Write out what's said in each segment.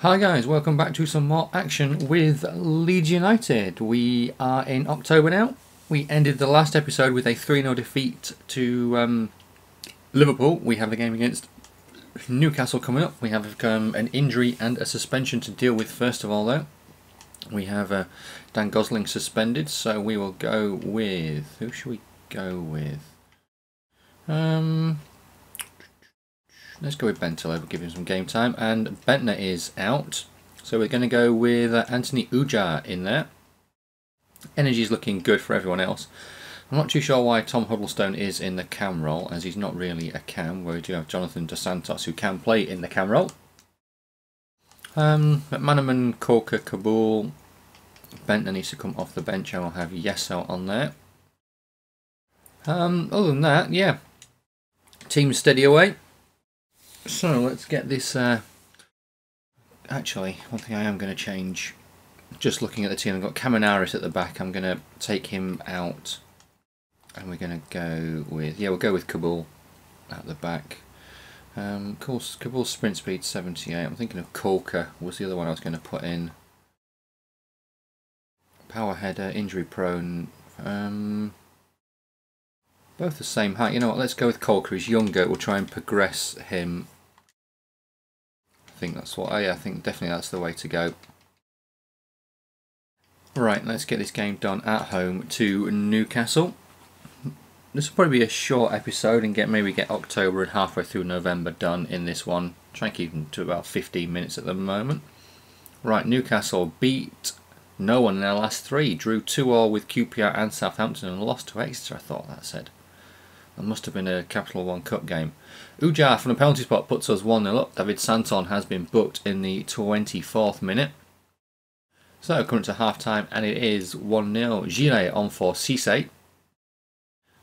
Hi guys, welcome back to some more action with Leeds United. We are in October now. We ended the last episode with a 3-0 defeat to Liverpool. We have a game against Newcastle coming up. We have an injury and a suspension to deal with first of all though. We have Dan Gosling suspended, so we will go with... Who should we go with? Let's go with Bentaleb, give him some game time. And Bentner is out, so we're going to go with Anthony Ujar in there. Energy is looking good for everyone else. I'm not too sure why Tom Huddlestone is in the cam role, as he's not really a cam, where we do have Jonathan Dos Santos who can play in the cam role. McManaman, Corker, Kabul. Bentner needs to come off the bench, and we'll have Yesel on there. Other than that, yeah. Team steady away. So let's get this. Actually, one thing I am going to change. Just looking at the team, I've got Caminaris at the back. I'm going to take him out, and we're going to go with we'll go with Kabul at the back. Of course, Kabul's sprint speed 78. I'm thinking of Corker was the other one I was going to put in. Power header, injury prone. Both the same height. You know what? Let's go with Corker. He's younger. We'll try and progress him. I think that's what. Oh yeah, I think definitely that's the way to go. Right, let's get this game done at home to Newcastle. This will probably be a short episode and maybe get October and halfway through November done in this one. Try and keep them to about 15 minutes at the moment. Right, Newcastle beat no one in their last three. Drew 2-2 with QPR and Southampton and lost to Exeter, I thought that said. That must have been a Capital One Cup game. Ujar from the penalty spot puts us 1-0 up. David Santon has been booked in the 24th minute. So coming to half time, and it is 1-0. Gire on for Cisse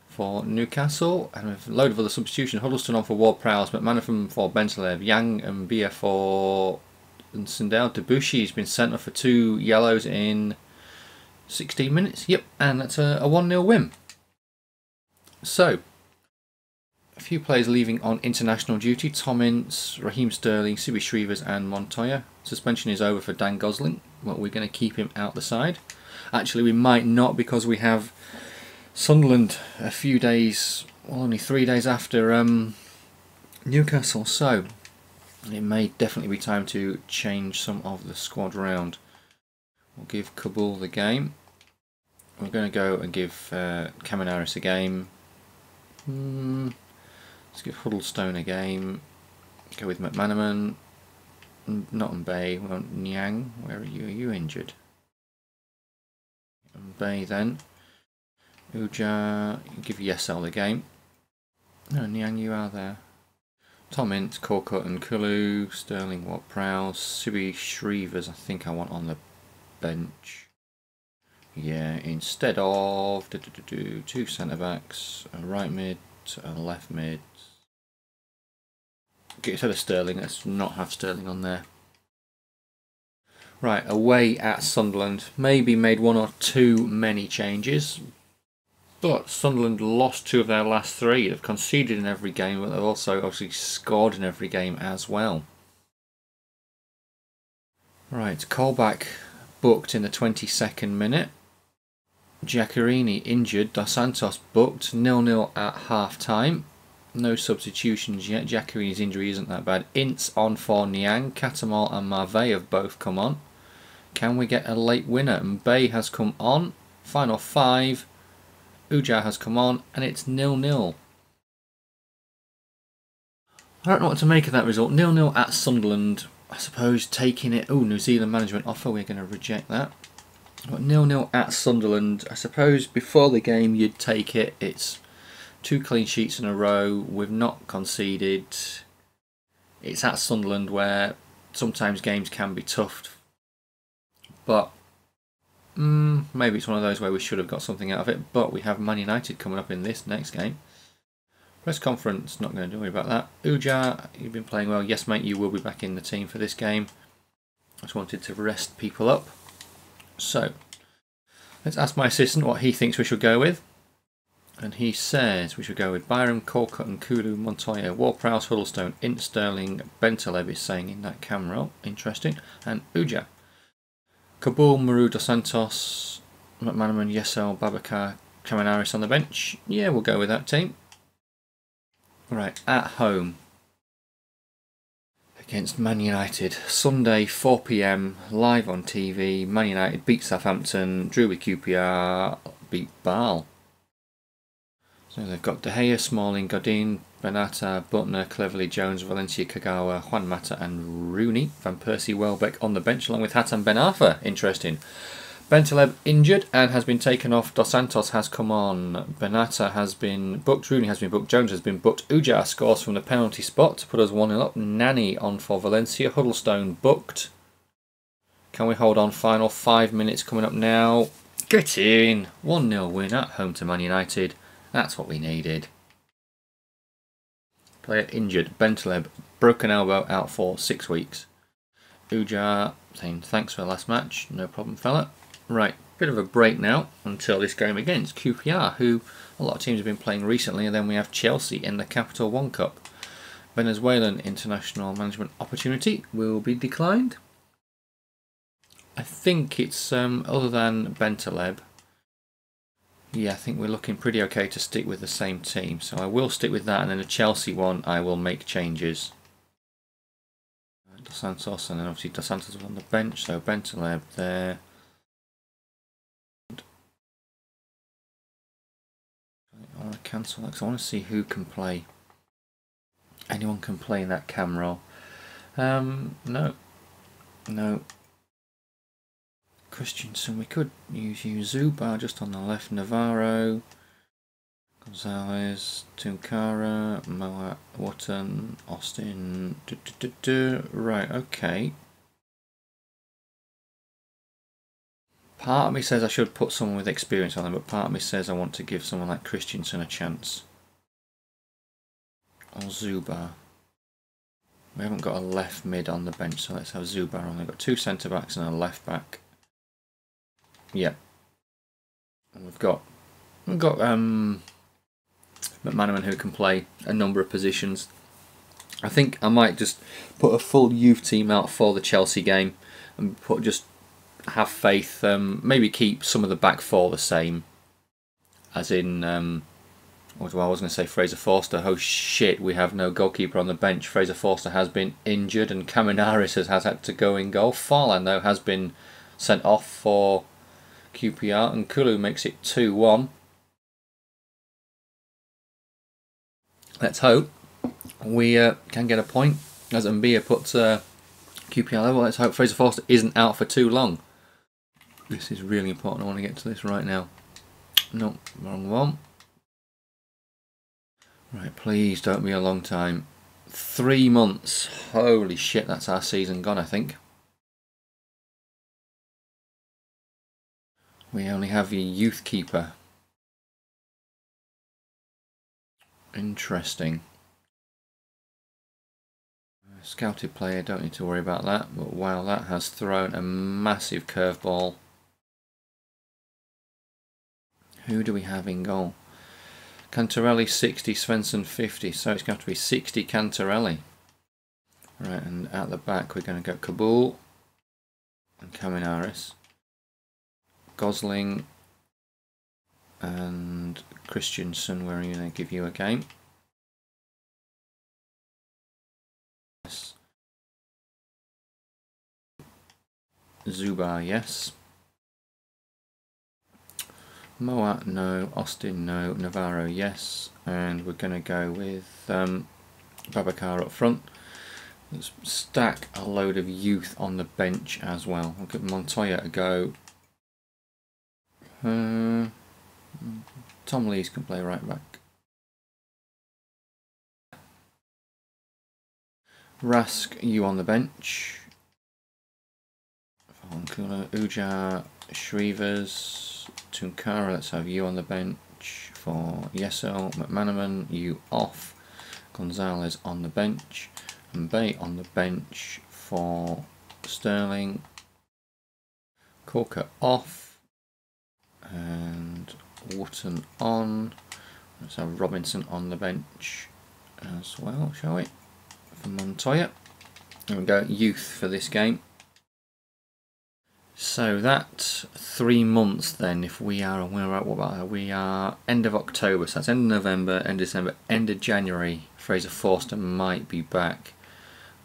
for Newcastle. And with a load of other substitutions. Huddleston on for Ward-Prowse, McManaman for Bentaleb, Yang and Bia for Sindel. Debussy has been sent off for 2 yellows in 16 minutes. Yep, and that's a 1-0 win. So, a few players leaving on international duty. Tom Ince, Raheem Sterling, Sibi Shrevers and Montoya. Suspension is over for Dan Gosling. Well, we're going to keep him out the side. Actually, we might not, because we have Sunderland a few days, well, only 3 days after Newcastle. So, it may definitely be time to change some of the squad round. We'll give Kabul the game. We're going to go and give Caminaris a game. Let's give Huddlestone a game. Go with McManaman. Not Mbaye. We want Nyang. Where are you? Are you injured? Mbaye then. Ujar. Give Yesel the game. No, Nyang, you are there. Tom Ince, Corker and Kulu. Sterling, Ward-Prowse. Sibi Shrevers, I think I want on the bench. Yeah, instead of 2 centre backs, a right mid, a left mid. Instead of Sterling, let's not have Sterling on there. Right, away at Sunderland. Maybe made 1 or 2 many changes, but Sunderland lost 2 of their last 3. They've conceded in every game, but they've also obviously scored in every game as well. Right, callback booked in the 22nd minute. Giaccherini injured, Dos Santos booked, 0-0 at half time. No substitutions yet. Giaccherini's injury isn't that bad. Ince on for Niang, Katamal and Marve have both come on. Can we get a late winner? Mbaye has come on. Final 5. Ujar has come on, and it's 0-0. I don't know what to make of that result. 0-0 at Sunderland. I suppose taking it. Oh, New Zealand management offer. We're going to reject that. But 0-0 at Sunderland. I suppose before the game you'd take it. It's 2 clean sheets in a row. We've not conceded. It's at Sunderland where sometimes games can be tough. But maybe it's one of those where we should have got something out of it. But we have Man United coming up in this next game. Press conference, not going to worry about that. Ujar, you've been playing well. Yes, mate, you will be back in the team for this game. I just wanted to rest people up. So, let's ask my assistant what he thinks we should go with. And he says we should go with Byram, Corcutt and Kulu, Montoya, Ward-Prowse, Huddlestone, Int, Sterling, Bentaleb is saying in that camera. Oh, interesting. And Uja. Kabul, Maru, Dos Santos, McManaman, Yesel, Babacar, Kamanaris on the bench. Yeah, we'll go with that team. Right, at home against Man United. Sunday, 4 PM, live on TV. Man United beat Southampton, drew with QPR, beat Bâle. So they've got De Gea, Smalling, Godin, Benata, Butner, Cleverley, Jones, Valencia, Kagawa, Juan Mata and Rooney. Van Persie, Welbeck on the bench along with Hatem Ben Arfa. Interesting. Bentaleb injured and has been taken off. Dos Santos has come on. Benata has been booked. Rooney has been booked. Jones has been booked. Uja scores from the penalty spot to put us 1-0 up. Nani on for Valencia. Huddlestone booked. Can we hold on? Final 5 minutes coming up now. Get in! 1-0 win at home to Man United. That's what we needed. Player injured. Bentaleb, broken elbow, out for 6 weeks. Uja saying thanks for the last match. No problem, fella. Right, bit of a break now until this game against QPR, who a lot of teams have been playing recently, and then we have Chelsea in the Capital One Cup. Venezuelan international management opportunity will be declined. I think it's other than Bentaleb. Yeah, I think we're looking pretty okay to stick with the same team. So I will stick with that, and then the Chelsea one I will make changes. Dos Santos, and then obviously Dos Santos on the bench, so Bentaleb there. I want to cancel that because I want to see who can play. Anyone can play in that cam role. No. Christensen, we could use Zubar just on the left. Navarro, Gonzalez, Tunkara, Moat, Wotton, Austin. Right, okay. Part of me says I should put someone with experience on them, but part of me says I want to give someone like Christensen a chance. Or Zubar. We haven't got a left mid on the bench, so let's have Zubar on. We've got 2 centre backs and a left back. Yeah. And we've got McManaman who can play a number of positions. I think I might just put a full youth team out for the Chelsea game and just have faith. Maybe keep some of the back four the same. As in, what I was going to say, Fraser Forster. Oh shit, we have no goalkeeper on the bench. Fraser Forster has been injured and Kamanaris has had to go in goal. Farland though has been sent off for QPR, and Kulu makes it 2-1. Let's hope we can get a point. As Mbia puts QPR level, let's hope Fraser Forster isn't out for too long. This is really important. I want to get to this right now. No, wrong one. Right, please don't be a long time. 3 months. Holy shit, that's our season gone, I think. We only have a youth keeper. Interesting. Scouted player, don't need to worry about that. But wow, that has thrown a massive curveball. Who do we have in goal? Cantarelli 60, Svensson 50. So it's going to be 60 Cantarelli. Right, and at the back we're going to go Kabul and Kamanaris. Gosling and Christensen, where are you going to give you a game? Yes. Zubar, yes. Moat, no. Austin, no. Navarro, yes. And we're going to go with Babacar up front. Let's stack a load of youth on the bench as well. We'll give Montoya a go. Tom Lees can play right back. Rask, you on the bench. Uja, Shrevers, Tunkara, let's have you on the bench for Yesel. McManaman, you off. Gonzalez on the bench. And Bay on the bench for Sterling. Corker off. And Wotton on. Let's have Robinson on the bench as well, shall we? For Montoya. There we go, youth for this game. So that 3 months then, if we are, we are end of October, so that's end of November, end of December, end of January. Fraser Forster might be back.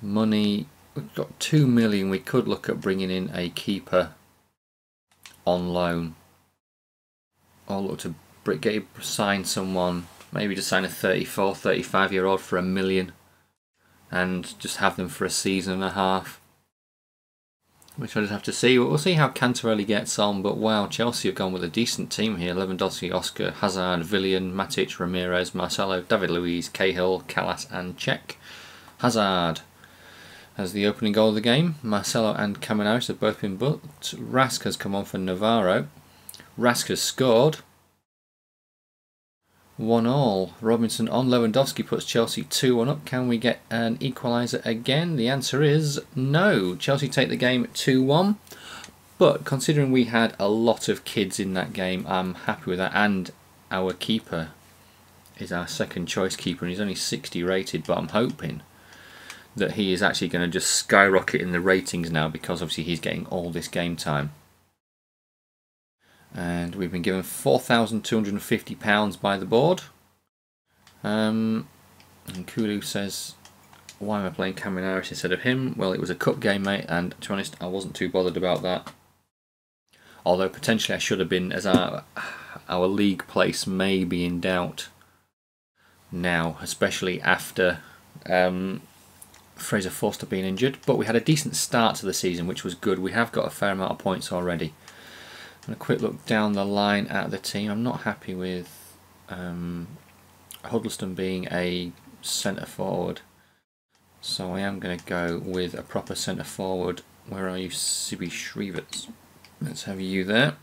Money, we've got 2 million. We could look at bringing in a keeper on loan, or look to sign someone, maybe just sign a 34, 35-year-old for $1 million and just have them for a season and a half. Which I just have to see. We'll see how Cantarelli gets on, but wow, Chelsea have gone with a decent team here. Lewandowski, Oscar, Hazard, Villian, Matic, Ramirez, Marcelo, David Luiz, Cahill, Callas and Cech. Hazard has the opening goal of the game. Marcelo and Caminaris have both been booked. Rask has come on for Navarro. Rask has scored. 1-1. Robinson on. Lewandowski puts Chelsea 2-1 up. Can we get an equaliser again? The answer is no. Chelsea take the game 2-1. But considering we had a lot of kids in that game, I'm happy with that. And our keeper is our second choice keeper, and he's only 60 rated, but I'm hoping that he is actually going to just skyrocket in the ratings now, because obviously he's getting all this game time. And we've been given £4,250 by the board. And Kulu says, why am I playing Cameron Harris instead of him? Well, it was a cup game, mate, and to be honest, I wasn't too bothered about that. Although potentially I should have been, as our league place may be in doubt now, especially after Fraser Forster being injured. But we had a decent start to the season, which was good. We have got a fair amount of points already. And a quick look down the line at the team. I'm not happy with Huddleston being a centre forward, so I am going to go with a proper centre forward. Where are you, Sibi Shrevets? Let's have you there.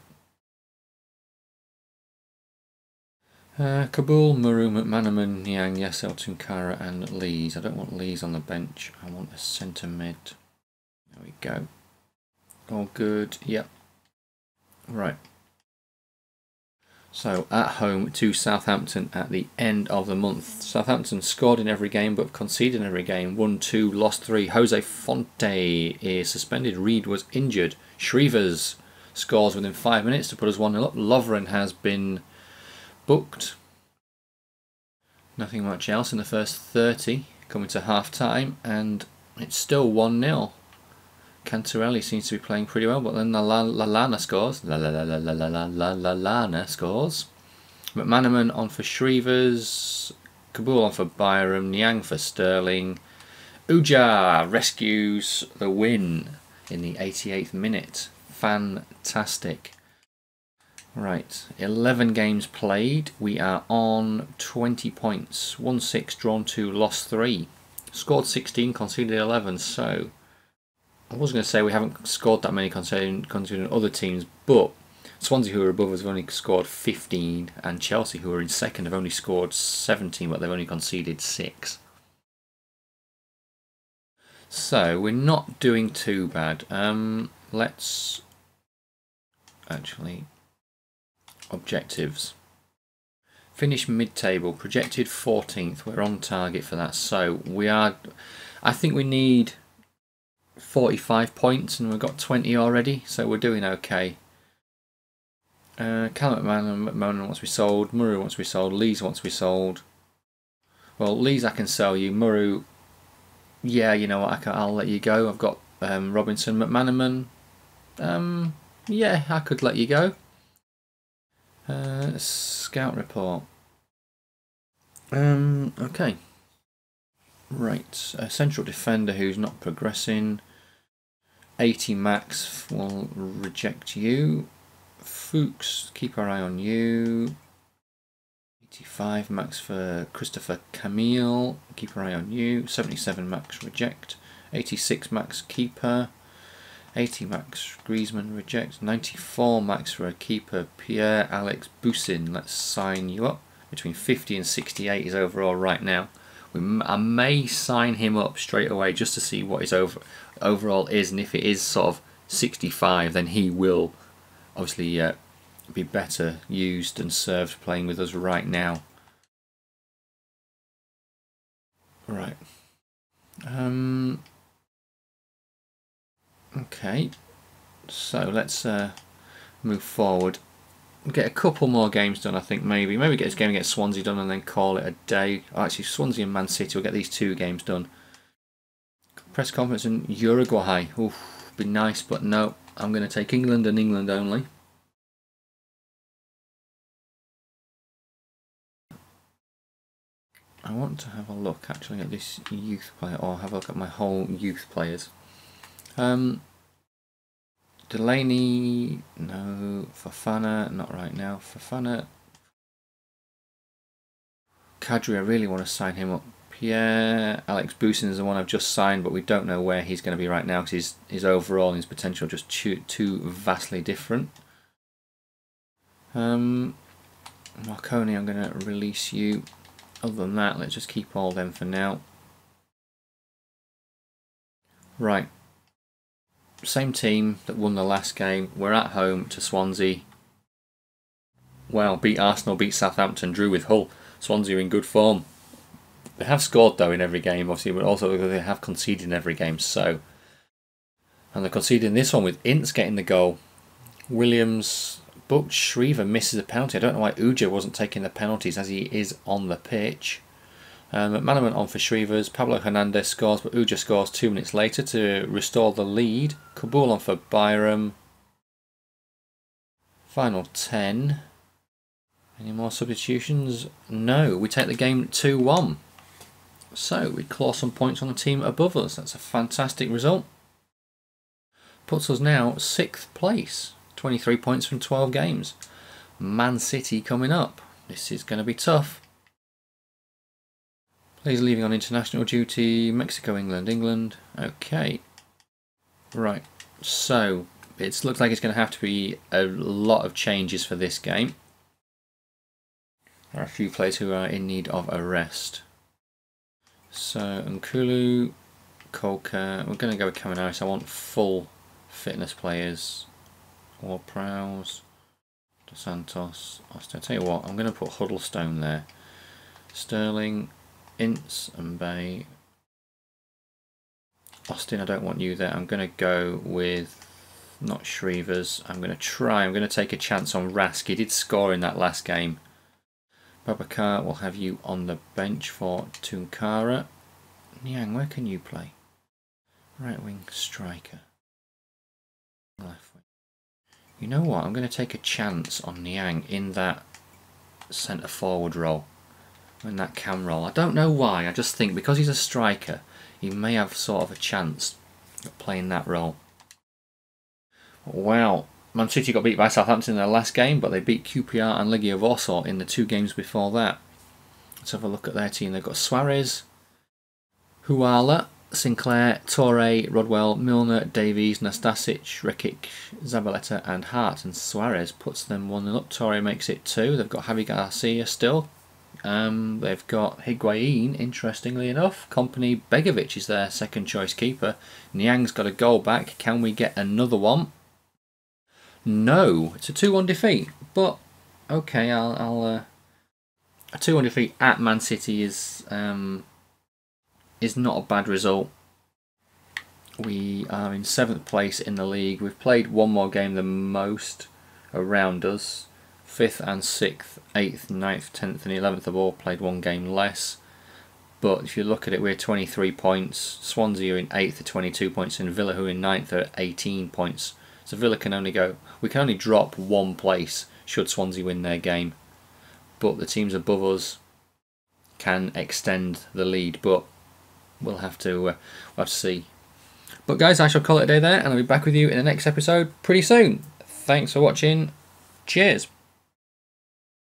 Kabul, Muru, McManaman, Niang, Yasel, Tunkara and Lees. I don't want Lees on the bench. I want a centre mid. There we go. All good. Yep. Right. So at home to Southampton at the end of the month. Southampton scored in every game but conceded in every game. 1-2, lost 3. Jose Fonte is suspended. Reed was injured. Shrevers scores within 5 minutes to put us 1-0 up. Lovren has been booked. Nothing much else in the first 30, coming to half time, and it's still 1-0. Cantarelli seems to be playing pretty well, but then Lallana scores. Lallana scores. McManaman on for Shrevers. Kabul on for Byram. Niang for Sterling. Uja rescues the win in the 88th minute. Fantastic. Right, 11 games played. We are on 20 points. 1-6, drawn 2, lost 3. Scored 16, conceded 11, so I was going to say we haven't scored that many considering other teams, but Swansea, who are above us, have only scored 15, and Chelsea, who are in second, have only scored 17, but they've only conceded 6. So we're not doing too bad. Let's actually objectives. Finish mid-table, projected 14th. We're on target for that. So we are. I think we need 45 points, and we've got 20 already, so we're doing okay. Callum McMahon wants to be sold. Muru wants to be sold. Lees wants to be sold. Well, Lees I can sell you. Muru, yeah, you know what? I'll let you go. I've got Robinson, McManaman. Yeah, I could let you go. Scout report. Okay. Right, a central defender who's not progressing. 80 max will reject you. Fuchs, keep our eye on you. 85 max for Christopher Camille, keep our eye on you. 77 max reject. 86 max keeper. 80 max Griezmann reject. 94 max for a keeper Pierre Alex Boussin. Let's sign you up. Between 50 and 68 is overall right now. I may sign him up straight away just to see what his overall is, and if it is sort of 65, then he will obviously be better used and served playing with us right now. Right. Okay. So let's move forward. Get a couple more games done, I think. Maybe get this game against Swansea done and then call it a day. Oh, actually, Swansea and Man City will get these 2 games done. Press conference in Uruguay. Oof, be nice, but no. I'm going to take England and England only. I want to have a look actually at this youth player, or have a look at my whole youth players. Delaney, no. Fofana, not right now. Fofana. Kadri, I really want to sign him up. Pierre, Alex Boosin is the one I've just signed, but we don't know where he's going to be right now because his overall and his potential are just too vastly different. Marconi, I'm going to release you. Other than that, let's just keep all them for now. Right. Same team that won the last game. We're at home to Swansea. Well, beat Arsenal, beat Southampton, drew with Hull. Swansea are in good form. They have scored though in every game, obviously, but also they have conceded in every game. So, and they're conceding this one with Ince getting the goal. Williams booked. Shriver misses a penalty. I don't know why Uja wasn't taking the penalties as he is on the pitch. McManaman on for Shrevers. Pablo Hernandez scores, but Uja scores 2 minutes later to restore the lead. Kabul on for Byram. Final 10. Any more substitutions? No. We take the game 2-1. So we claw some points on the team above us. That's a fantastic result. Puts us now 6th place. 23 points from 12 games. Man City coming up. This is going to be tough. Players leaving on international duty. Mexico, England, England. Okay. Right. So it looks like it's going to have to be a lot of changes for this game. There are a few players who are in need of a rest. So Nkulu, Kolka. We're going to go with Caminaris. I want full fitness players. Ward-Prowse, Dos Santos, Austin. I'll tell you what, I'm going to put Huddlestone there. Sterling, Ince and Bay. Austin, I don't want you there. I'm going to go with not Shrevers. I'm going to take a chance on Rask. He did score in that last game. Babacar, we'll have you on the bench for Tunkara. Niang, where can you play? Right wing striker. Left wing. You know what? I'm going to take a chance on Niang in that centre forward role. In that cam role. I don't know why. I just think because he's a striker, he may have sort of a chance of playing that role. Wow. Man City got beat by Southampton in their last game, but they beat QPR and Legia Warsaw in the 2 games before that. Let's have a look at their team. They've got Suarez, Huala, Sinclair, Torre, Rodwell, Milner, Davies, Nastasic, Rekic, Zabaleta and Hart. And Suarez puts them 1-0 up. Torre makes it 2. They've got Javi Garcia still. They've got Higuain, interestingly enough. Company Begovic is their second choice keeper. Niang's got a goal back. Can we get another one? No, it's a 2-1 defeat. But okay, a 2-1 defeat at Man City is not a bad result. We are in 7th place in the league. We've played one more game than most around us. 5th and 6th, 8th, 9th, 10th and 11th have all played one game less. But if you look at it, we're 23 points. Swansea are in 8th at 22 points and Villa, who are in 9th, are at 18 points. So Villa can only drop 1 place should Swansea win their game. But the teams above us can extend the lead, but we'll have to see. But guys, I shall call it a day there, and I'll be back with you in the next episode pretty soon. Thanks for watching. Cheers.